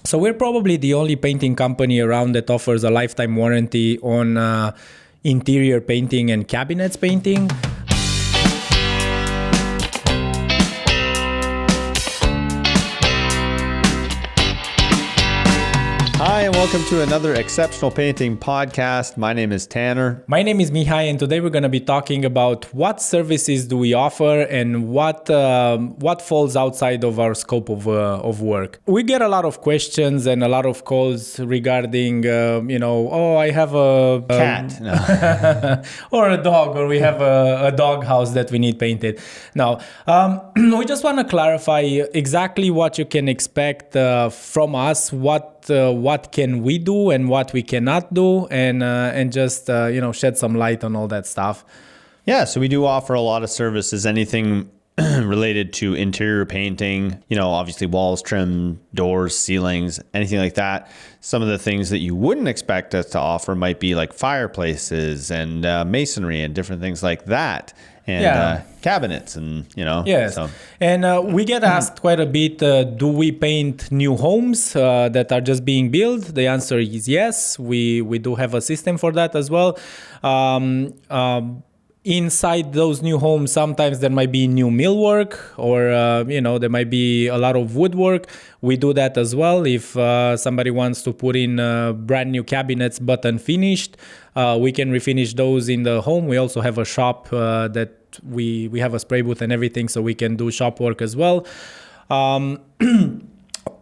So we're probably the only painting company around that offers a lifetime warranty on interior painting and cabinets painting. Hi, and welcome to another Exceptional Painting podcast. My name is Tanner. My name is Mihai, and today we're going to be talking about what services do we offer and what falls outside of our scope of work. We get a lot of questions and a lot of calls regarding, I have a Cat. or a dog, or we have a dog house that we need painted. Now, we just want to clarify exactly what you can expect from us, what can we do and what we cannot do, and just shed some light on all that stuff. Yeah, so we do offer a lot of services, anything related to interior painting, obviously walls, trim, doors, ceilings, anything like that. Some of the things that you wouldn't expect us to offer might be like fireplaces and masonry and different things like that. And cabinets and, Yes. So. And we get asked quite a bit, do we paint new homes that are just being built? The answer is yes. We do have a system for that as well. Inside those new homes, sometimes there might be new millwork or, there might be a lot of woodwork. We do that as well. If somebody wants to put in brand new cabinets but unfinished, we can refinish those in the home. We also have a shop that we have a spray booth and everything, so we can do shop work as well.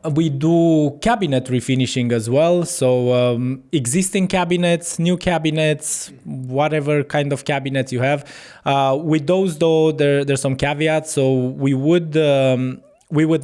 We do cabinet refinishing as well. So existing cabinets, new cabinets, whatever kind of cabinets you have. With those though, there's some caveats. So we would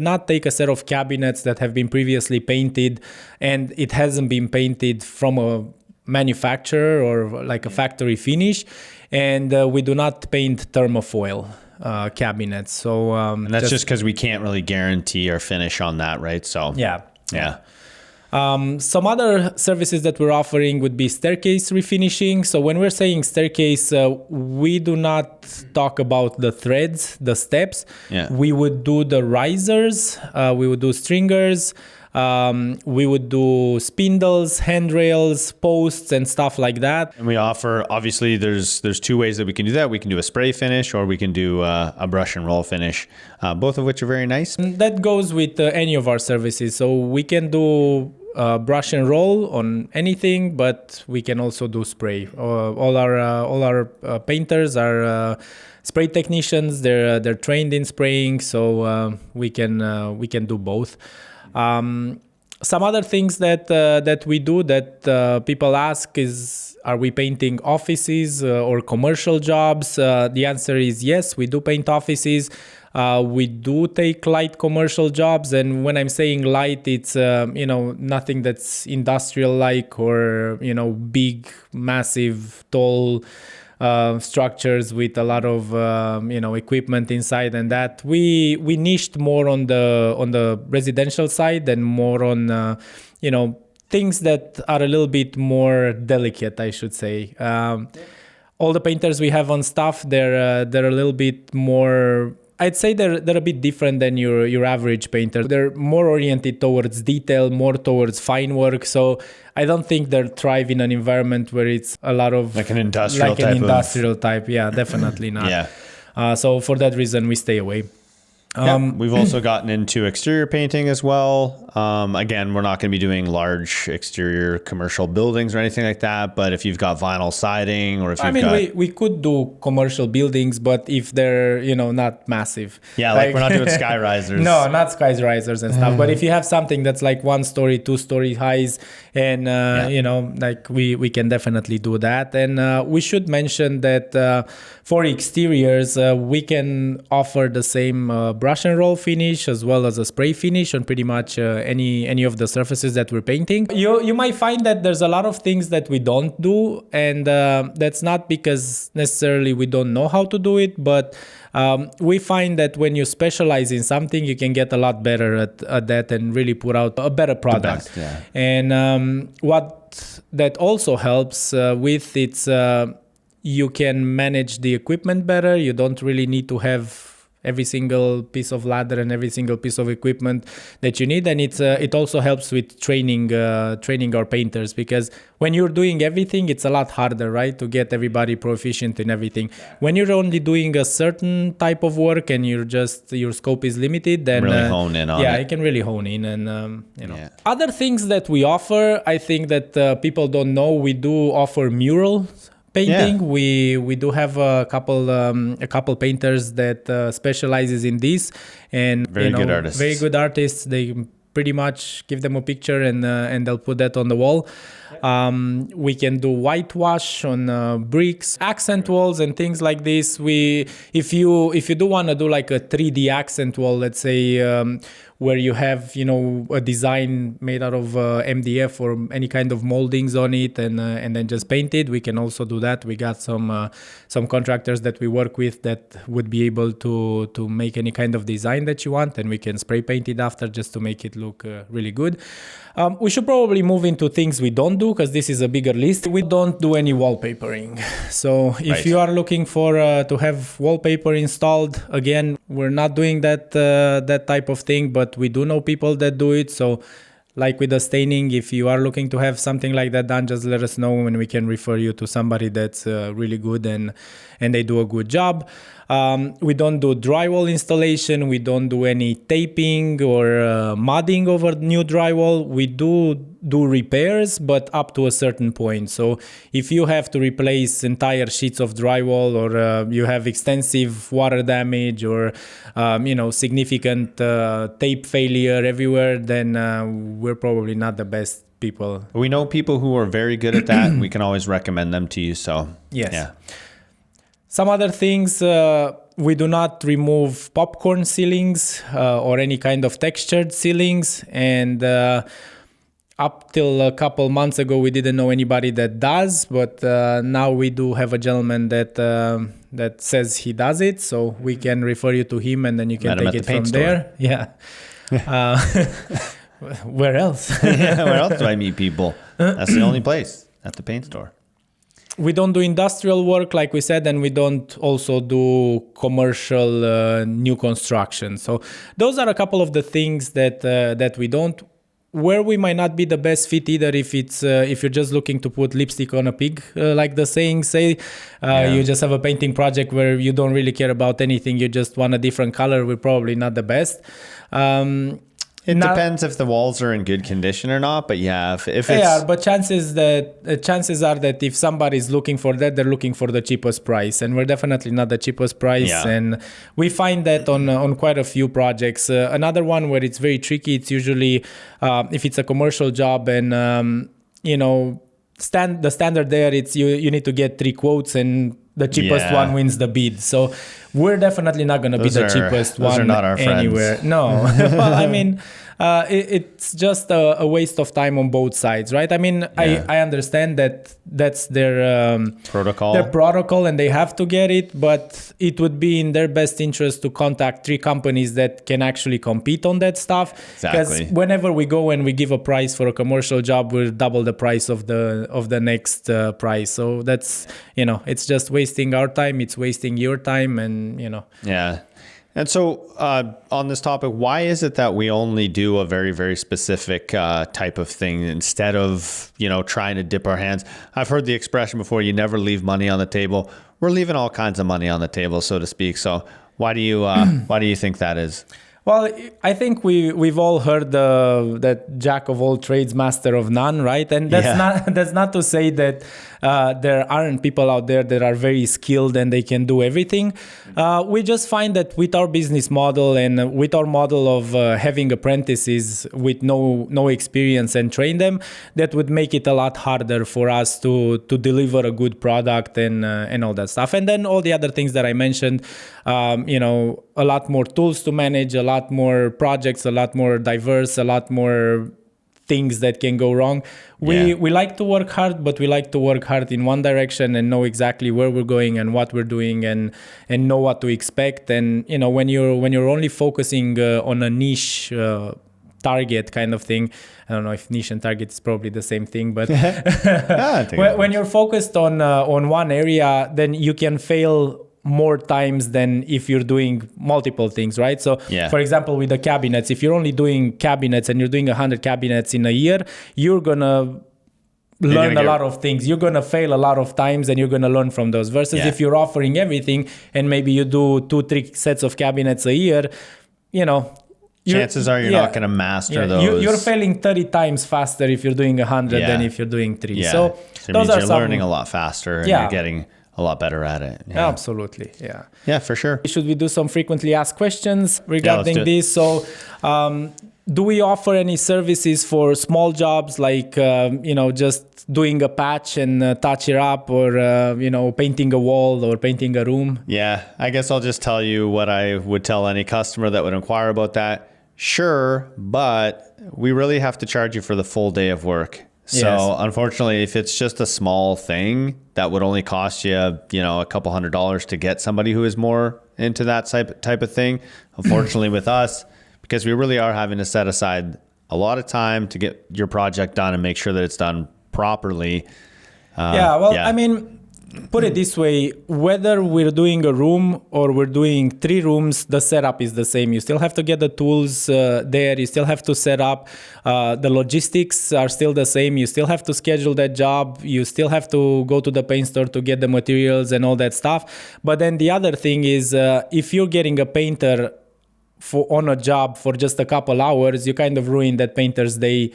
not take a set of cabinets that have been previously painted and it hasn't been painted from a manufacturer or like a factory finish. And we do not paint thermofoil cabinets. So and that's just because we can't really guarantee our finish on that, right? So yeah. Some other services that we're offering would be staircase refinishing. So when we're saying staircase, we do not talk about the threads, the steps. Yeah. We would do the risers, we would do stringers, we would do spindles, handrails, posts, and stuff like that. And we offer, obviously, there's two ways that we can do that. We can do a spray finish or we can do a brush and roll finish, both of which are very nice. That goes with any of our services. So we can do brush and roll on anything, but we can also do spray. All our painters are spray technicians. They're trained in spraying, so we can do both. Some other things that we do that people ask is, are we painting offices or commercial jobs? The answer is yes, we do paint offices. We do take light commercial jobs. And when I'm saying light, it's, nothing that's industrial like or, big, massive, tall structures with a lot of equipment inside, and that we niched more on the residential side and more on things that are a little bit more delicate, I should say. All the painters we have on staff, they're a little bit more, I'd say they're a bit different than your average painter. They're more oriented towards detail, more towards fine work. So I don't think they'll thrive in an environment where it's a lot of like an industrial type. Yeah, definitely not. Yeah. So for that reason, we stay away. We've also gotten into exterior painting as well. Again, we're not going to be doing large exterior commercial buildings or anything like that. But if you've got vinyl siding or if we could do commercial buildings, but if they're, not massive. Yeah, like we're not doing sky risers. No, not sky risers and stuff. But if you have something that's like 1 story, 2 story highs, and, we can definitely do that. And we should mention that for exteriors, we can offer the same brush and roll finish as well as a spray finish on pretty much any of the surfaces that we're painting. You might find that there's a lot of things that we don't do, and that's not because necessarily we don't know how to do it, but we find that when you specialize in something, you can get a lot better at that and really put out a better product. Yeah. And what that also helps with, it's you can manage the equipment better. You don't really need to have every single piece of ladder and every single piece of equipment that you need. And it also helps with training our painters, because when you're doing everything, it's a lot harder, right, to get everybody proficient in everything. When you're only doing a certain type of work and your scope is limited, then really hone in on it. you can really hone in. And other things that we offer, I think that people don't know, we do offer mural painting. We do have a couple painters that specializes in this, and very good artists. They pretty much give them a picture and they'll put that on the wall. We can do whitewash on bricks, accent walls, and things like this. If you do want to do like a 3D accent wall, let's say, where you have a design made out of MDF or any kind of moldings on it, and then just paint it, we can also do that. We got some contractors that we work with that would be able to make any kind of design that you want, and we can spray paint it after just to make it look really good. We should probably move into things we don't do, because this is a bigger list. We don't do any wallpapering. So if you are looking for to have wallpaper installed, again, we're not doing that type of thing, but we do know people that do it. So like with the staining, if you are looking to have something like that done, just let us know and we can refer you to somebody that's really good and they do a good job. We don't do drywall installation. We don't do any taping or modding over new drywall. We do repairs, but up to a certain point. So if you have to replace entire sheets of drywall, or you have extensive water damage, or significant tape failure everywhere, then we're probably not the best people. We know people who are very good at that, and we can always recommend them to you. So yes. Yeah. Some other things, we do not remove popcorn ceilings or any kind of textured ceilings. And up till a couple months ago, we didn't know anybody that does. But now we do have a gentleman that says he does it. So we can refer you to him, and then you can take it from there. Yeah. Where else? Where else do I meet people? That's the only place, at the paint store. We don't do industrial work, like we said, and we don't also do commercial new construction. So those are a couple of the things that we don't. Where we might not be the best fit either, if you're just looking to put lipstick on a pig, like the saying say, you just have a painting project where you don't really care about anything, you just want a different color, we're probably not the best. It depends if the walls are in good condition or not, but yeah, if it's... Yeah, but chances are that if somebody's looking for that, they're looking for the cheapest price, and we're definitely not the cheapest price. Yeah. And we find that on quite a few projects. Another one where it's very tricky, it's usually if it's a commercial job, and the standard there, it's you need to get 3 quotes, and the cheapest one wins the bid. So we're definitely not going to be the cheapest one are not our anywhere. Friends. No. Well, I mean, it's just a waste of time on both sides, right? I mean, I understand that that's their protocol, and they have to get it, but it would be in their best interest to contact 3 companies that can actually compete on that stuff. Exactly. Because whenever we go and we give a price for a commercial job, we'll double the price of the next price. So that's, it's just wasting our time. It's wasting your time, and Yeah. And so on this topic, why is it that we only do a very, very specific type of thing instead of, trying to dip our hands? I've heard the expression before, you never leave money on the table. We're leaving all kinds of money on the table, so to speak. So why do you think that is? Well, I think we've all heard that jack of all trades, master of none, right? And that's not to say that there aren't people out there that are very skilled and they can do everything. We just find that with our business model and with our model of having apprentices with no experience and train them, that would make it a lot harder for us to deliver a good product and all that stuff. And then all the other things that I mentioned, a lot more tools to manage, a lot more projects, a lot more diverse, a lot more things that can go wrong. We like to work hard, but we like to work hard in one direction and know exactly where we're going and what we're doing and know what to expect. And when you're only focusing on a niche target kind of thing, I don't know if niche and target is probably the same thing, but when you're focused on one area, then you can fail more times than if you're doing multiple things, right? So for example, with the cabinets, if you're only doing cabinets and you're doing 100 cabinets in a year, you're gonna learn a lot of things. You're going to fail a lot of times and you're going to learn from those. Versus if you're offering everything and maybe you do 2-3 sets of cabinets a year, you know, chances are you're not going to master those. You're failing 30 times faster if you're doing 100 than if you're doing 3. Yeah. So those are learning a lot faster and you're getting a lot better at it. Yeah. Absolutely. Yeah. Yeah, for sure. Should we do some frequently asked questions regarding this? So, do we offer any services for small jobs like, just doing a patch and touch it up or, painting a wall or painting a room? Yeah, I guess I'll just tell you what I would tell any customer that would inquire about that. Sure, but we really have to charge you for the full day of work. So unfortunately, if it's just a small thing that would only cost you, a couple $100s to get somebody who is more into that type of thing, unfortunately with us, because we really are having to set aside a lot of time to get your project done and make sure that it's done properly. I mean, put it this way, whether we're doing a room or we're doing 3 rooms, the setup is the same. You still have to get the tools there. You still have to set up. The logistics are still the same. You still have to schedule that job. You still have to go to the paint store to get the materials and all that stuff. But then the other thing is, if you're getting a painter on a job for just a couple hours, you kind of ruin that painter's day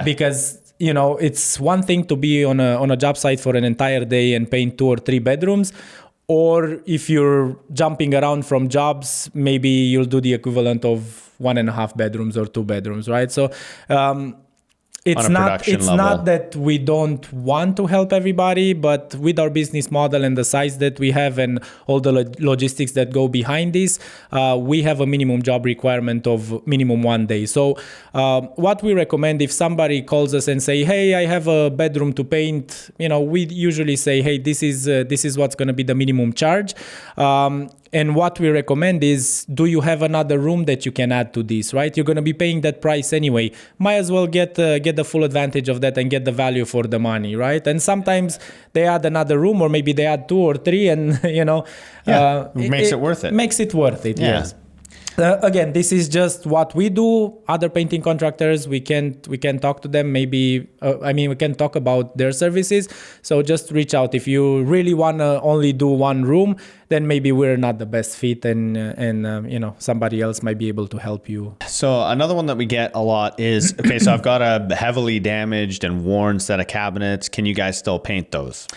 because it's one thing to be on a job site for an entire day and paint 2 or 3 bedrooms, or if you're jumping around from jobs, maybe you'll do the equivalent of 1.5 bedrooms or 2 bedrooms, right? So it's not that we don't want to help everybody, but with our business model and the size that we have and all the logistics that go behind this, we have a minimum job requirement of minimum 1 day. So what we recommend, if somebody calls us and say, hey, I have a bedroom to paint, we usually say, hey, this is what's going to be the minimum charge. And what we recommend is, do you have another room that you can add to this, right? You're going to be paying that price anyway. Might as well get the full advantage of that and get the value for the money, right? And sometimes they add another room, or maybe they add 2 or 3, and makes it worth it. Makes it worth it, yes. Again, this is just what we do. Other painting contractors, we can talk to them. Maybe we can talk about their services. So just reach out if you really want to only do 1 room. Then maybe we're not the best fit, and somebody else might be able to help you. So another one that we get a lot is, okay, so I've got a heavily damaged and worn set of cabinets. Can you guys still paint those?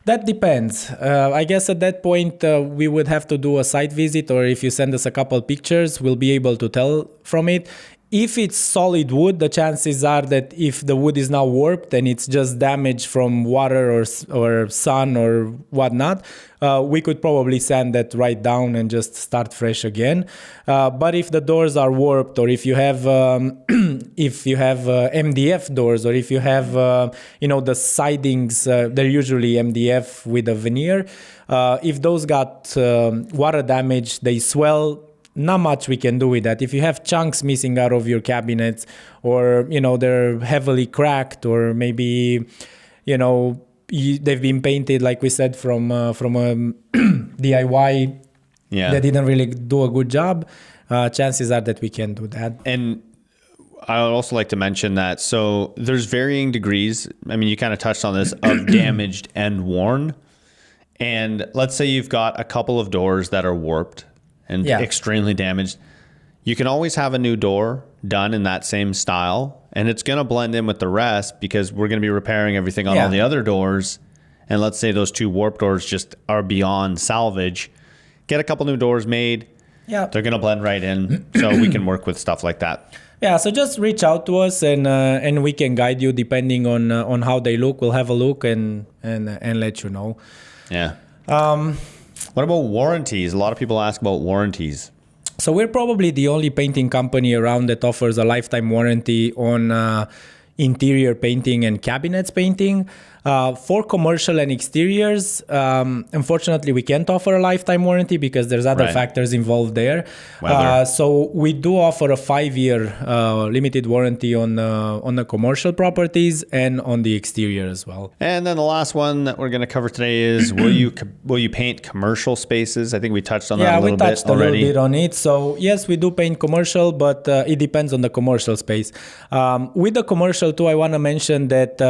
That depends. I guess at that point, we would have to do a site visit, or if you send us a couple pictures, we'll be able to tell from it. If it's solid wood, the chances are that if the wood is now warped and it's just damaged from water or sun or whatnot, we could probably sand that right down and just start fresh again. But if the doors are warped, or if you have MDF doors, or if you have the sidings, they're usually MDF with a veneer. If those got water damage, they swell. Not much we can do with that. If you have chunks missing out of your cabinets, or they're heavily cracked, or maybe they've been painted, like we said, from a DIY that didn't really do a good job, chances are that we can do that. And I would also like to mention that, so there's varying degrees. I mean, you kind of touched on this, of damaged and worn. And let's say you've got a couple of doors that are warped and extremely damaged. You can always have a new door done in that same style, and it's going to blend in with the rest, because we're going to be repairing everything on all the other doors. And let's say those 2 warped doors just are beyond salvage. Get a couple new doors made. Yeah, they're going to blend right in. So we can work with stuff like that. Yeah, so just reach out to us, and we can guide you depending on how they look. We'll have a look and let you know. Yeah. What about warranties? A lot of people ask about warranties. So we're probably the only painting company around that offers a lifetime warranty on interior painting and cabinets painting. For commercial and exteriors, unfortunately, we can't offer a lifetime warranty because there's other factors involved there. So we do offer a 5-year limited warranty on the commercial properties and on the exterior as well. And then the last one that we're going to cover today is will you paint commercial spaces? I think we touched on that a little bit already. Yeah, we touched a little bit on it. So yes, we do paint commercial, but it depends on the commercial space. With the commercial too, I want to mention that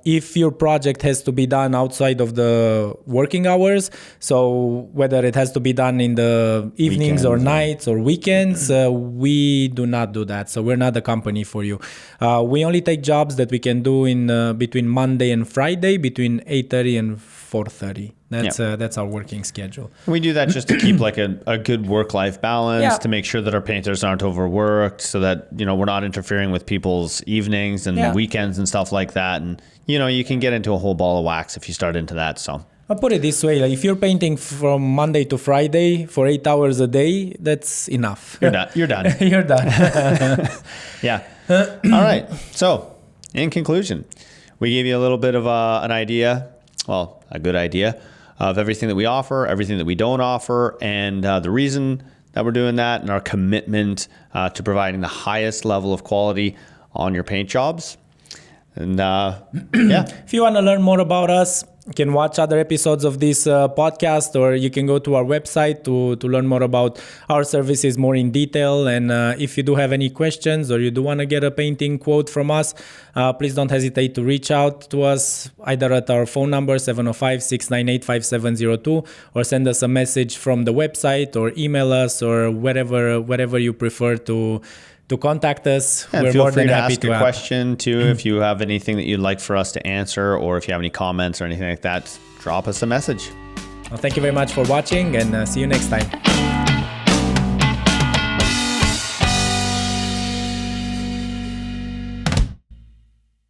if your project has to be done outside of the working hours, so whether it has to be done in the evenings or nights or weekends, we do not do that. So we're not the company for you. We only take jobs that we can do in between Monday and Friday between 8:30 and 4:30. That's our working schedule. We do that just to keep like a good work-life balance, to make sure that our painters aren't overworked, so that we're not interfering with people's evenings and weekends and stuff like that. And you can get into a whole ball of wax if you start into that. So I'll put it this way: like if you're painting from Monday to Friday for 8 hours a day, that's enough. You're done. You're done. You're done. Yeah. All right. So in conclusion, we gave you a little bit of an idea. Well, a good idea of everything that we offer, everything that we don't offer, and the reason that we're doing that, and our commitment to providing the highest level of quality on your paint jobs. And if you want to learn more about us, you can watch other episodes of this podcast, or you can go to our website to learn more about our services more in detail. And if you do have any questions or you do want to get a painting quote from us, please don't hesitate to reach out to us either at our phone number 705-698-5702, or send us a message from the website, or email us, or wherever you prefer to contact us. We're more than happy to ask a question too. If you have anything that you'd like for us to answer, or if you have any comments or anything like that, drop us a message. Well, thank you very much for watching, and see you next time.